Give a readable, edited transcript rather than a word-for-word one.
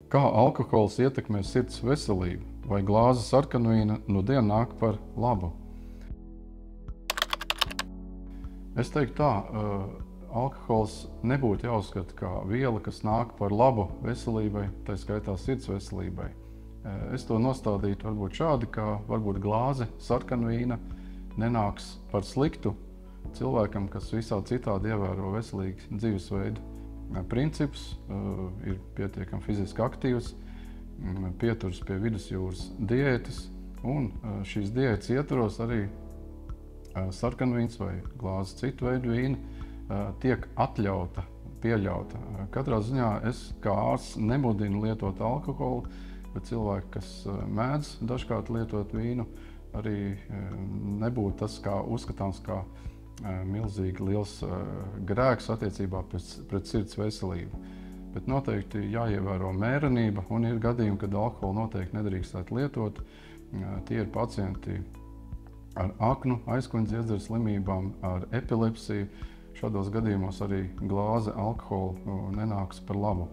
Kā alkohols ietekmē sirds veselību, vai glāze sarkanvīna nudien nāk par labu? Es teiktu tā, alkohols nebūtu jāuzskata kā viela, kas nāk par labu veselībai, tā skaitā sirds veselībai. Es to nostādītu varbūt šādi, ka varbūt glāze sarkanvīna nenāks par sliktu cilvēkam, kas visā citādi ievēro veselīgu dzīvesveidu principus, ir pietiekami fiziski aktīvs, pieturas pie vidusjūras diētas, un šīs diētas ietvaros arī sarkanvīns vai glāze citu veidu vīna tiek atļauta, pieļauta. Katrā ziņā es kā ārsts nemudinu lietot alkoholu, bet cilvēki, kas mēdz dažkārt lietot vīnu, arī nebūtu tas kā uzskatāms kā milzīgi liels grēks attiecībā pret sirds veselību. Bet noteikti jāievēro mērenība, un ir gadījumi, kad alkoholu noteikti nedrīkstētu lietot. Tie ir pacienti ar aknu, aizkuņa dziedzera slimībām, ar epilepsiju. Šādos gadījumos arī glāze alkoholu nenāks par labu.